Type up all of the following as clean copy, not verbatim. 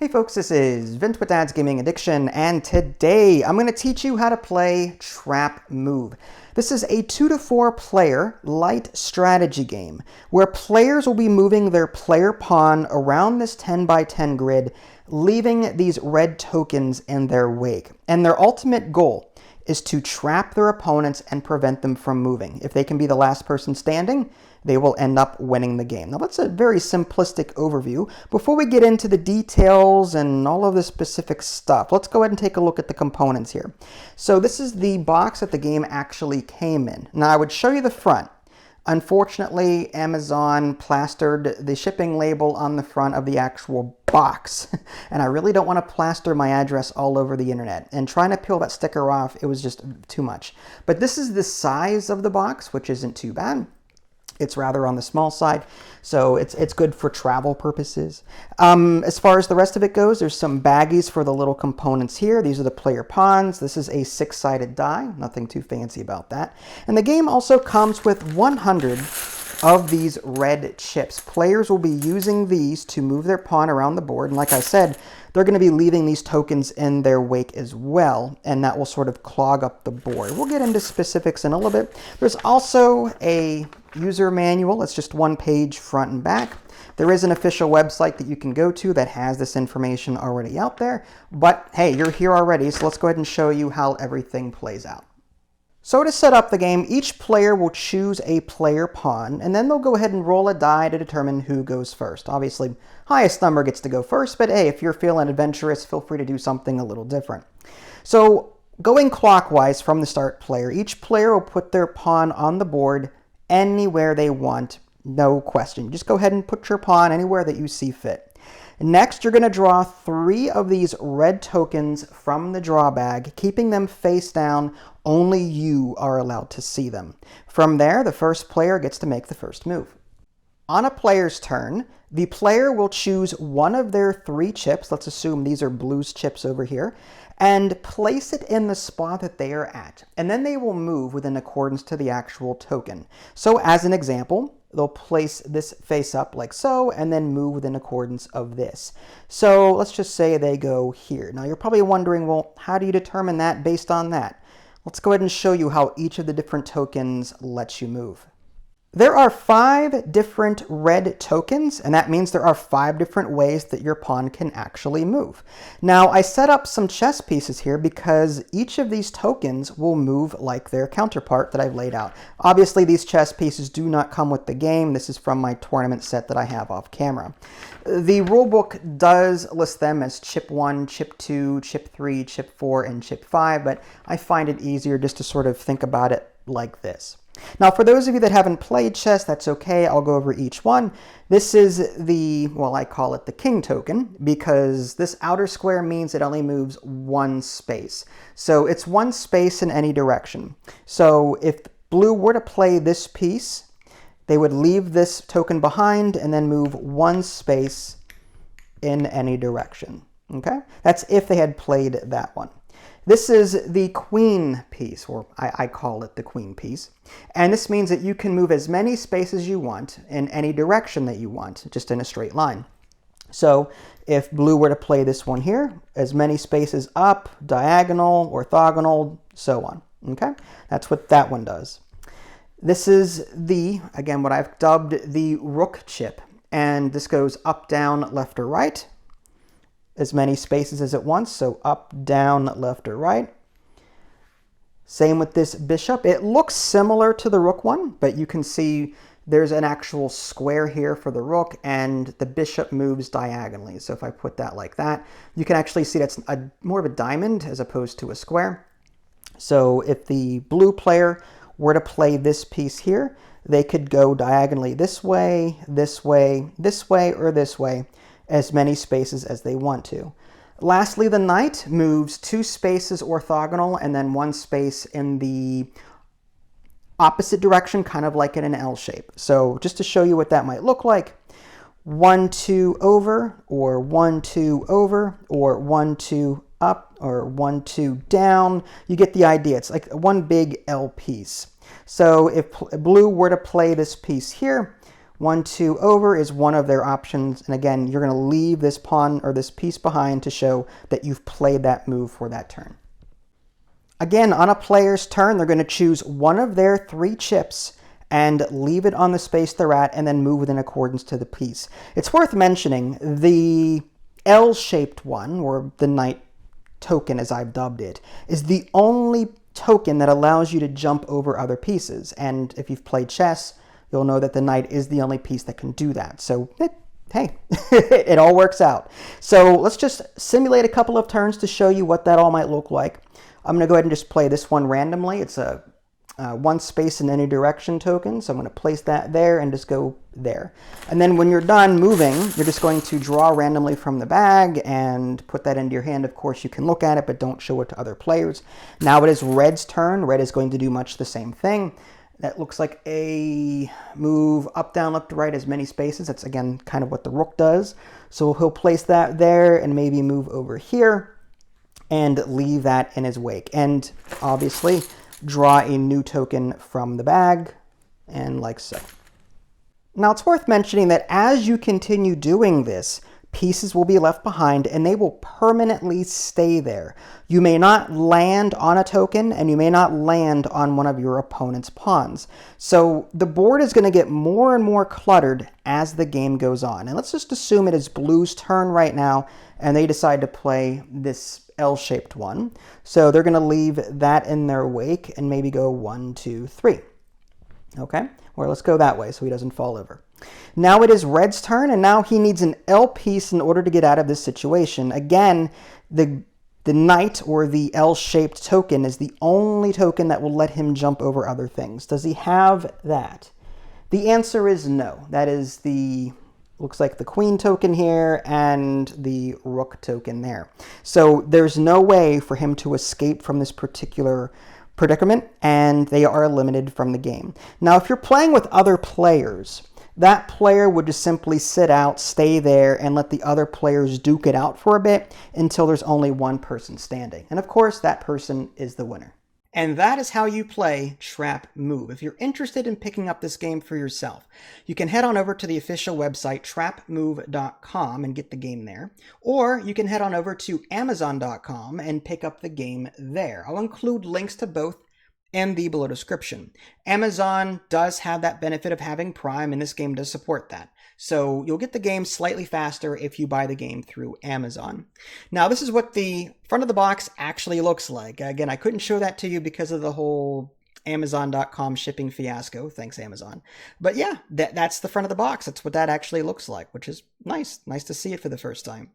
Hey folks, this is Vince with Dad's Gaming Addiction, and today I'm going to teach you how to play TrapMove. This is a 2 to 4 player light strategy game where players will be moving their player pawn around this 10 by 10 grid, leaving these red tokens in their wake. And their ultimate goal is to trap their opponents and prevent them from moving. If they can be the last person standing, they will end up winning the game. Now that's a very simplistic overview. Before we get into the details and all of the specific stuff, let's go ahead and take a look at the components here. So this is the box that the game actually came in. Now I would show you the front. Unfortunately, Amazon plastered the shipping label on the front of the actual box. And I really don't want to plaster my address all over the internet. And trying to peel that sticker off, it was just too much. But this is the size of the box, which isn't too bad. It's rather on the small side, so it's good for travel purposes. As far as the rest of it goes, there's some baggies for the little components here. These are the player pawns. This is a 6-sided die, nothing too fancy about that. And the game also comes with 100 of these red chips. Players will be using these to move their pawn around the board, and like I said, they're going to be leaving these tokens in their wake as well, and that will sort of clog up the board. We'll get into specifics in a little bit. There's also a user manual. It's just one page front and back. There is an official website that you can go to that has this information already out there, but hey, you're here already, so let's go ahead and show you how everything plays out. So to set up the game, each player will choose a player pawn, and then they'll go ahead and roll a die to determine who goes first. Obviously, highest number gets to go first, but hey, if you're feeling adventurous, feel free to do something a little different. So going clockwise from the start player, each player will put their pawn on the board anywhere they want, no question. Just go ahead and put your pawn anywhere that you see fit. Next, you're going to draw 3 of these red tokens from the draw bag, keeping them face down. Only you are allowed to see them. From there, the first player gets to make the first move. On a player's turn, the player will choose one of their 3 chips, let's assume these are blue's chips over here, and place it in the spot that they are at. And then they will move within accordance to the actual token. So as an example, they'll place this face up like so, and then move within accordance of this. So let's just say they go here. Now you're probably wondering, well, how do you determine that based on that? Let's go ahead and show you how each of the different tokens lets you move. There are 5 different red tokens, and that means there are 5 different ways that your pawn can actually move. Now, I set up some chess pieces here because each of these tokens will move like their counterpart that I've laid out. Obviously, these chess pieces do not come with the game. This is from my tournament set that I have off camera. The rulebook does list them as chip 1, chip 2, chip 3, chip 4, and chip 5, but I find it easier just to sort of think about it like this. Now, for those of you that haven't played chess, that's okay. I'll go over each one. This is the, well, I call it the king token because this outer square means it only moves 1 space. So it's 1 space in any direction. So if blue were to play this piece, they would leave this token behind and then move 1 space in any direction. Okay? That's if they had played that one. This is the queen piece, or I call it the queen piece. And this means that you can move as many spaces as you want in any direction that you want, just in a straight line. So if blue were to play this one here, as many spaces up, diagonal, orthogonal, so on. Okay? That's what that one does. This is the, again, what I've dubbed the rook chip. And this goes up, down, left, or right. As many spaces as it wants, so up, down, left, or right. Same with this bishop. It looks similar to the rook one, but you can see there's an actual square here for the rook, and the bishop moves diagonally. So if I put that like that, you can actually see that's more of a diamond as opposed to a square. So if the blue player were to play this piece here, they could go diagonally this way, this way, this way, or this way, as many spaces as they want to. Lastly, the knight moves 2 spaces orthogonal and then 1 space in the opposite direction, kind of like in an L shape. So just to show you what that might look like, 1, 2 over, or 1, 2 over, or 1, 2 up, or 1, 2 down. You get the idea. It's like one big L piece. So if blue were to play this piece here, 1, 2 over is one of their options. And again, you're going to leave this pawn or this piece behind to show that you've played that move for that turn. Again, on a player's turn, they're going to choose one of their 3 chips and leave it on the space they're at and then move in accordance to the piece. It's worth mentioning the L-shaped one, or the knight token as I've dubbed it, is the only token that allows you to jump over other pieces. And if you've played chess, you'll know that the knight is the only piece that can do that. So, hey, it all works out. So let's just simulate a couple of turns to show you what that all might look like. I'm going to go ahead and just play this one randomly. It's a one space in any direction token, so I'm going to place that there and just go there. And then when you're done moving, you're just going to draw randomly from the bag and put that into your hand. Of course, you can look at it, but don't show it to other players. Now it is Red's turn. Red is going to do much the same thing. That looks like a move up, down, left, right, as many spaces. That's, again, kind of what the rook does. So he'll place that there and maybe move over here and leave that in his wake. And obviously, draw a new token from the bag, and like so. Now, it's worth mentioning that as you continue doing this, pieces will be left behind and they will permanently stay there. You may not land on a token and you may not land on one of your opponent's pawns. So the board is going to get more and more cluttered as the game goes on. And let's just assume it is Blue's turn right now and they decide to play this L-shaped one. So they're going to leave that in their wake and maybe go 1, 2, 3. Okay, or let's go that way so he doesn't fall over. Now it is Red's turn, and now he needs an L piece in order to get out of this situation. Again, the knight or the L-shaped token is the only token that will let him jump over other things. Does he have that? The answer is no. That is the, looks like the queen token here and the rook token there. So there's no way for him to escape from this particular predicament, and they are eliminated from the game. Now, if you're playing with other players, that player would just simply sit out, stay there, and let the other players duke it out for a bit until there's only one person standing. And of course, that person is the winner. And that is how you play TrapMove. If you're interested in picking up this game for yourself, you can head on over to the official website, TrapMove.com, and get the game there. Or you can head on over to Amazon.com and pick up the game there. I'll include links to both in the below description. Amazon does have that benefit of having Prime, and this game does support that. So you'll get the game slightly faster if you buy the game through Amazon. Now, this is what the front of the box actually looks like. Again, I couldn't show that to you because of the whole Amazon.com shipping fiasco. Thanks, Amazon. But yeah, that's the front of the box. That's what that actually looks like, which is nice. Nice to see it for the first time.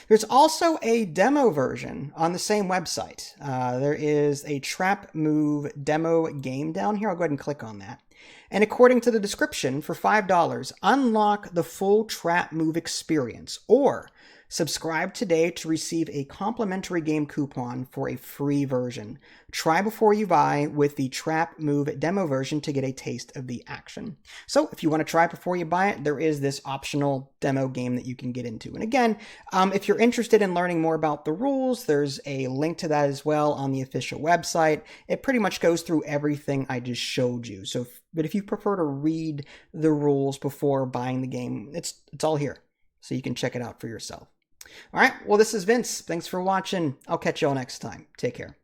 There's also a demo version on the same website. There is a TrapMove demo game down here. I'll go ahead and click on that. And according to the description, for $5, unlock the full TrapMove experience, or subscribe today to receive a complimentary game coupon for a free version. Try before you buy with the TrapMove demo version to get a taste of the action. So if you want to try before you buy it, there is this optional demo game that you can get into. And again, if you're interested in learning more about the rules, there's a link to that as well on the official website. It pretty much goes through everything I just showed you. But if you prefer to read the rules before buying the game, it's all here. So you can check it out for yourself. All right, well, this is Vince. Thanks for watching. I'll catch you all next time. Take care.